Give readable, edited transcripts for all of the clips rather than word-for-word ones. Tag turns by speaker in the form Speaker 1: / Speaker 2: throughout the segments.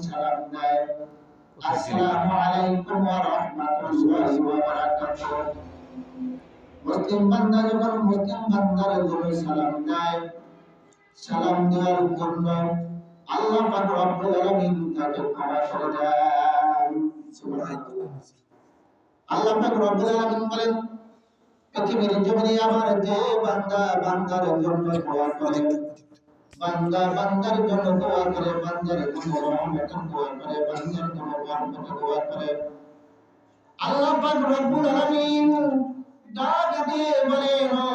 Speaker 1: সালাম দেয়, আসসালামু আলাইকুম ওয়া রাহমাতুল্লাহি ওয়া বারাকাতুহু। মুসলিম বান্দা যখন মুসলিম বান্দার জন্য সালাম দেয়, সালাম দেওয়ার জন্য আল্লাহ পাক রব্বুল আলামিন তাকে ক্ষমা করে দেন। সুবহানাল্লাহ। আল্লাহ পাক রব্বুল আলামিন বলেন, পৃথিবীর জমিনে আমার যে বান্দা বান্দার জন্য দোয়া করে, বান্দা বান্দার জন্য দোয়া করে, বান্দার জন্য রহমতের দোয়া করে, বান্দার জন্য বরকতের দোয়া করে, আল্লাহ পাক রব্বুল আলামিন ডাক দিয়ে বলেন, ও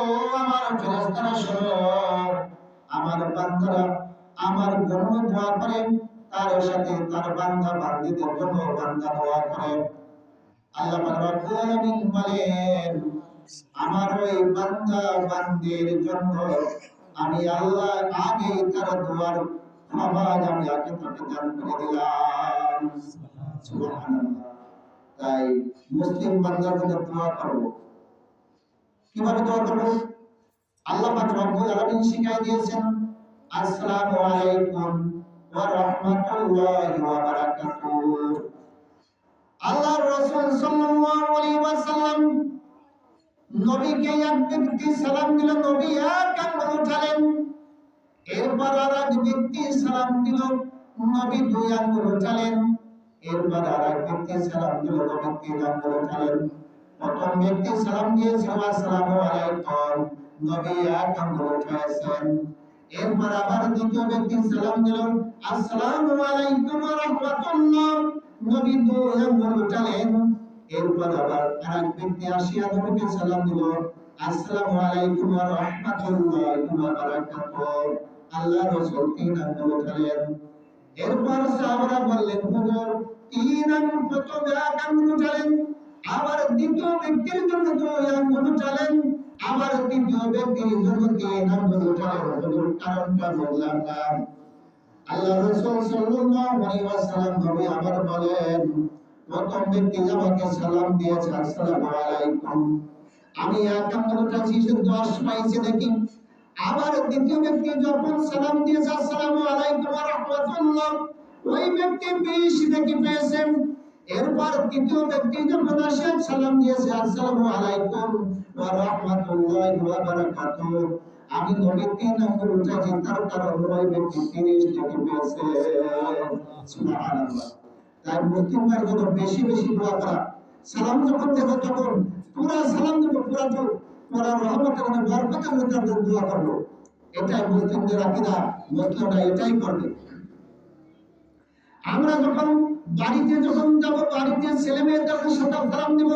Speaker 1: আমার ফেরেশতারা শোনো, আমার বান্দারা আমার জন্য দোয়া করে, তার সাথে তার বান্দা বান্দীদের জন্য বান্দা দোয়া করে। আল্লাহ পাক রব্বুল আলামিন বলেন, আমার ওই বান্দা বান্দির জন্য আমি আল্লাহ আগে তার দোয়ার ক্ষমা আমি আগে তাকে দান করে দিলাম। সুবহানাল্লাহ। তাই মুসলিম বান্দার জন্য দোয়া করব। কিভাবে দোয়া করব? আল্লাহ পাক রব্বুল আলামিন শিখিয়ে দিয়েছেন, আসসালামু আলাইকুম ওয়া রাহমাতুল্লাহি ওয়া বারাকাতুহু। আল্লাহর রাসূল সাল্লাল্লাহু আলাইহি ওয়াসাল্লাম নবীকে এক ব্যক্তি সালাম দিল, নবী এক আঙ্গুল উঠালেন। এরপর আর এক ব্যক্তি সালাম দিল, নবী দুই আঙ্গুল উঠালেন। এরপর আর এক ব্যক্তি সালাম দিল, নবী তিন আঙ্গুল উঠালেন। প্রথম ব্যক্তি সালাম দিয়েছিল আসসালামু আলাইকুম, নবী এক আঙ্গুল উঠাইছেন। এরপর আবার দ্বিতীয় ব্যক্তি সালাম দিল, আসসালামু আলাইকুম ওয়া রাহমাতুল্লাহ, নবী দুই আঙ্গুল উঠালেন। এরপর আবার আরেক ব্যক্তি আসিয়া নবীকে সালাম দিল, আসসালামু আলাইকুম ওয়া রাহমাতুল্লাহি ওয়া বারাকাতুহু, আল্লাহর রাসূল তিন আঙ্গুল উঠালেন। এরপর সাহাবারা বললেন, হুজুর তিন আঙ্গুল প্রথম এক আঙ্গুল উঠালেন, আবার দ্বিতীয় ব্যক্তির জন্য দুই আঙ্গুল উঠালেন, আবার তৃতীয় ব্যক্তির জন্য তিন আঙ্গুল উঠালেন, হুজুর কারণটা বললাম না। আল্লাহর রাসূল সাল্লাল্লাহু আলাইহি ওয়াসাল্লাম নবী আবার বলেন, প্রথম ব্যক্তি আমাকে সালাম দিয়েছে আসসালামু আলাইকুম, আমি এক আঙ্গুল উঠাচ্ছি, 10 পাইছে দেখি। আবার দ্বিতীয় ব্যক্তি যখন সালাম দিয়েছে আসসালামু আলাইকুম ওয়া রাহমাতুল্লাহ, ওই ব্যক্তি 20 দেখি পেয়েছেন। এরপর তৃতীয় ব্যক্তি যখন আসে সালাম দিয়েছে আসসালামু আলাইকুম ওয়া রাহমাতুল্লাহি ওয়া বারাকাতুহু, আমি নবী তিন আঙ্গুল উঠাচ্ছি, তার কারণ ওই ব্যক্তি 30 দেখি পেয়েছে। সুবহানাল্লাহ। তাই মুসলিমদের জন্য বেশি বেশি দোয়া করা, সালাম যখন দেবো তখন পুরা সালাম দেবো, পুরা রহমতের মানে বরকতের মধ্যে দোয়া করবো। এটাই মুসলিমদের আকীদা, মুসলিমরা এটাই করবে। আমরা যখন বাড়িতে যখন যাব, বাড়িতে ছেলে মেয়েদেরকে সাথে সালাম দিব,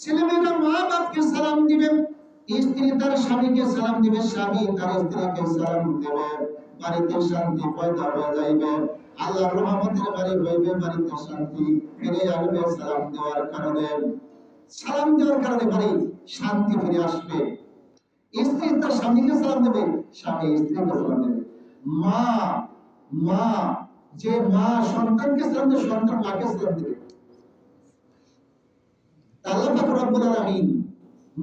Speaker 1: ছেলে মেয়েরা মা বাপকে সালাম দিবেন, স্ত্রী তার স্বামীকে সালাম দিবে, স্বামী তার স্ত্রীকে সালাম দেবে, বাড়িতে শান্তি পয়দা হয়ে যাইবে, আল্লাহর রহমতের বাড়ি হইবে, বাড়িতে শান্তি ফিরে আসবে। সালাম দেওয়ার কারণে বাড়ি শান্তি ফিরে আসবে। স্ত্রী তার স্বামীকে সালাম দেবে, স্বামী স্ত্রীকে সালাম দেবে। মা যে মা সন্তানকে সালাম দেবে, সন্তান মাকে সালাম দেবে। আল্লাহ পাক রব্বুল আলামিন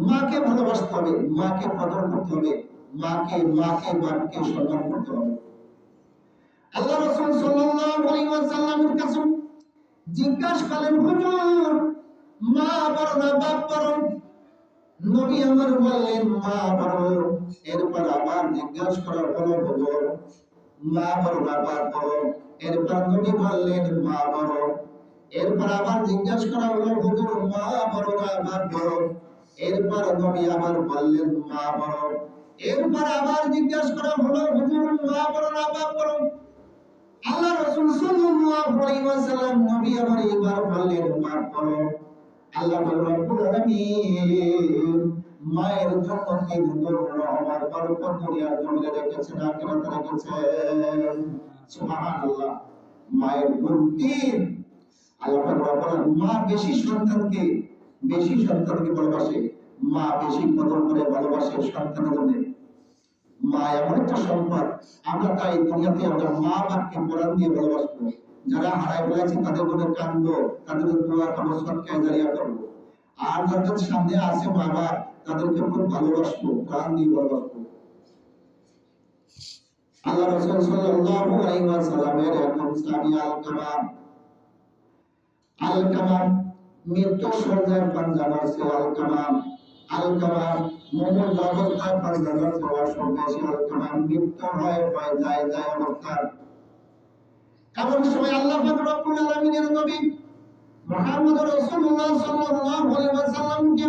Speaker 1: মাকে ভালোবাসতে হবে, মাকে কদর করতে হবে, মাকে বাপকে সম্মান করতে হবে। আল্লাহ রাসূল সাল্লাল্লাহু আলাইহি ওয়াসাল্লামের কাছে জিজ্ঞাসা করলেন, হুজুর মা বড় না বাপ বড়? নবী আমার বললেন মা বড়। এরপর আবার জিজ্ঞাসা করা হলো, হুজুর মা বড় না বাপ বড়? এরপর নবী বললেন মা বড়। এরপর আবার জিজ্ঞাসা করা হলো, হুজুর মা বড় না বাপ বড়? এরপর নবী আবার বললেন মা বড়। এরপর আবার জিজ্ঞাসা করা হলো, হুজুর মা বড় না বাপ বড়? আল্লাহ রাসূল সাল্লাল্লাহু আলাইহি ওয়াসাল্লাম নবী আমার এবার বললেন মা বড়। আল্লাহ রাব্বুল আলামিন মায়ের জন্য তিন গুণ রহমত বরকত দুনিয়ার জমিনে রেখেছেন, আখিরাতে রেখেছেন। সুবহানাল্লাহ। মায়ের গুণ তিন। আল্লাহ রাব্বুল মা বেশি সন্তানকে ভালোবাসে, মা বেশি কদর করে ভালোবাসে সন্তানের জন্য। মা এমন একটা সম্পদ, আমরা তাই দুনিয়াতে আমরা মা বাপকে কোরআন দিয়ে ভালোবাসবো। যারা হারায় ফেলেছে তাদের জন্য কাঁদবো, তাদের জন্য দোয়া করবো, সদকা জারিয়া করবো। আর যাদের সামনে আছে মা বাপ, তাদেরকে খুব ভালোবাসবো, কোরআন দিয়ে ভালোবাসবো। আল্লাহ রাসূল সাল্লাল্লাহু আলাইহি ওয়াসাল্লামের একজন সাহাবী আলকামা মৃত্যু সজ্জায় পাঞ্জাবার সে আলকামা মোমন অবস্থায় পাঞ্জাবার হওয়ার সঙ্গে সে আলকামা মৃত্যু হয়ে যায় অবস্থা। এমন সময় আল্লাহ পাক রব্বুল আলামিনের নবী মুহাম্মদ রাসূলুল্লাহ সাল্লাল্লাহু আলাইহি ওয়াসাল্লামকে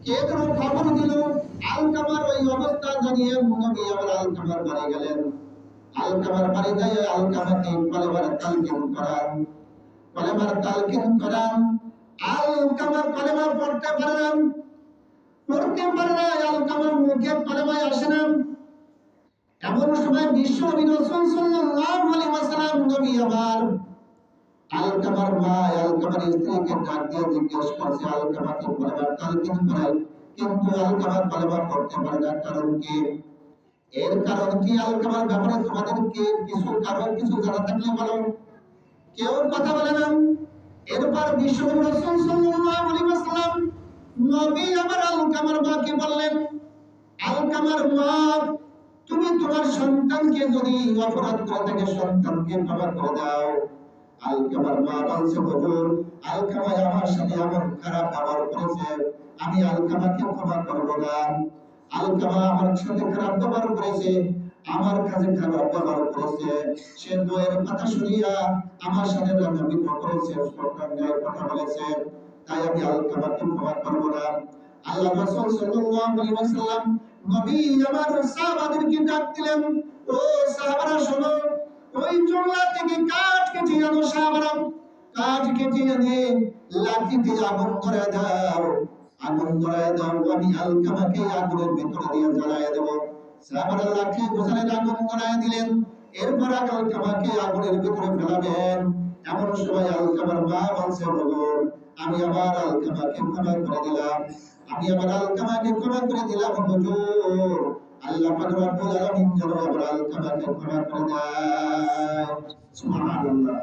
Speaker 1: কে যেন খবর দিল আলকামার ওই অবস্থা জানিয়ে নবী আবার আলকামার বাড়ি গেলেন। আলকামার বাড়ি যায় আলকামাকে কলেমার তালকিন করান। আলকামার কলেমা পড়তে পারে না, আলকামার মুখে কলেমায় আসে না। এমন সময় বিশ্ব নবী রাসূল সাল্লাল্লাহু আলাইহি ওয়াসাল্লাম নবী আবার আলকামার মা আলকামার স্ত্রীকে ডাক দিয়ে জিজ্ঞেস করছে আলকামাকে কলেমার তালকিন করাই, কিন্তু আলকামার কলেমা পড়তে পারে না, কারণ কি? এর কারণ কি? আলকামার ব্যাপারে তোমাদেরকে কিছু জানা থাকলে বলো। কেউ কথা বলে না। এরপর বিশ্ব নবী রাসূল সাল্লাল্লাহু আলাইহি ওয়াসাল্লাম নবী আবার আলকামার মাকে বললেন, আলকামার মা, তুমি তোমার সন্তানকে যদি অপরাধ করে থাকে সন্তানকে ক্ষমা করে দাও। আলকামার মা বলছে, হুজুর, আলকামা আমার সাথে এমন খারাপ ব্যবহার করেছে, আমি আলকামাকে ক্ষমা করব না। আলকামা আমার সাথে খারাপ ব্যবহার করেছে, আমার কাছে খারাপ ব্যবহার করেছে, সে বইয়ের কথা শুনিয়া আমার সাথে রাগান্বিত করেছে, সন্তানের কথা বলেছে, তাই আমি আলকামাকে ক্ষমা করব না। আল্লাহ রাসূল সাল্লাল্লাহু আলাইহি ওয়াসাল্লাম নবী আমার সাহাবাদেরকে ডাক দিলেন, ও সাহাবারা শোনো, ওই চুলা থেকে কাঠ কেটে আনো। সাহাবারা কাঠ কেটে এনে লাঠি দিয়ে আগুন ধরায় দাও, আমি আলকামাকে আগুনের ভিতরে দিয়ে জ্বালায় দেব। সাহাবারা লাঠি গোছালেন, আগুন ধরায় দিলেন। এরপর আলকামাকে আগুনের ভিতরে ফেলাবেন। এমন সময় আলকামার মা বলছে, হুজুর, আমি আবার আলকামাকে ক্ষমা করে দিলাম, হুজুর। আল্লাহ পাক রব্বুল আলামিন যেন আবার আলকামাকে ক্ষমা করে দেয়। সুবহানাল্লাহ।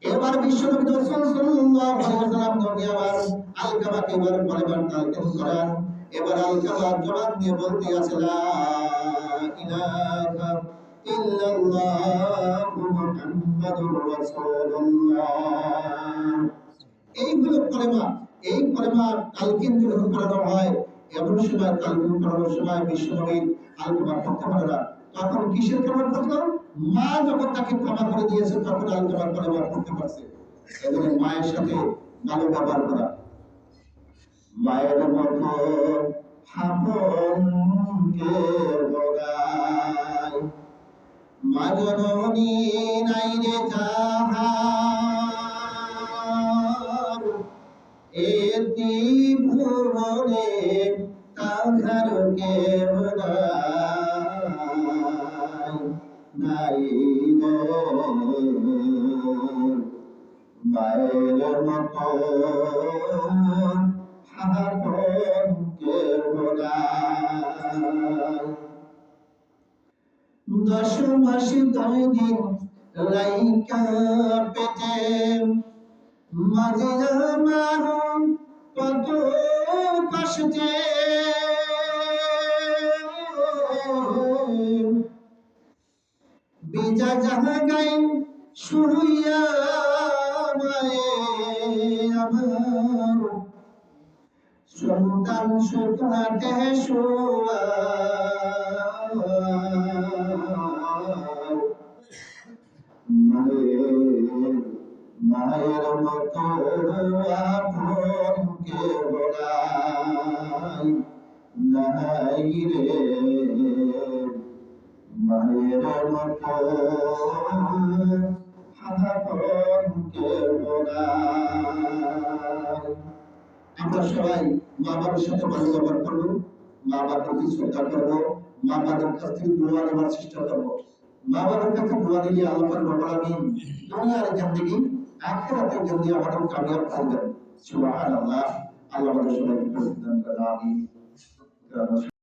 Speaker 1: এবার বিশ্বনবী রাসূল সাল্লাল্লাহু আলাইহি ওয়াসাল্লাম নবী আবার আলকামাকে কলেমার তালকিন করান। এবার আলকামা জবাব দিয়ে বলতে আছে, লা ইলাহা ইল্লাল্লাহু মুহাম্মাদুর রাসূলুল্লাহ। এইগুলো কলেমা, এই কলেমা তালকিন যখন করানো হয়, এমন সময় তালকিন করানোর সময় বিশ্বনবী আলকামা পড়তে পারে না। তখন কিসের ক্ষমা করলো? মা যখন তাকে ক্ষমা করে দিয়েছে তখন আলকামার কলেমা পড়তে পারছে। এজন্য মায়ের সাথে ভালো ব্যবহার করা। মায়ের মতো আপন কে বগাই, মা জননী নাই রে যাহার, এতি ভুবনে তাহার কেউ নাই রে। মায়ের মতো আপন কেউ নাই। 10 মাস 10 দিন রাইকা পেটে মাঝে আমার কত কষ্টে, বিজা জাহাগাই শুইয়া মায়ে আমার, সন্তান শুকনাতে শোয়া। মায়ের মতো আপন কেউ নাই রে। মায়ের মতো আপন কেউ নাই। আমরা সবাই মা বাবার সাথে ভালো ব্যবহার করবো, মা বাবাকে শ্রদ্ধা করবো, মা বাবার কাছ থেকে দোয়া নেওয়ার চেষ্টা করবো। মা বাবার কাছে দোয়া নিলে আল্লাহ পাক রব্বুল আলামিন দুনিয়ার জিন্দেগি আখিরাতের জিন্দেগি আমাদের কামিয়াব করবেন। সুবহানাল্লাহ। আল্লাহ আমাদের সবাইকে তৌফিক দান করেন। আমিন।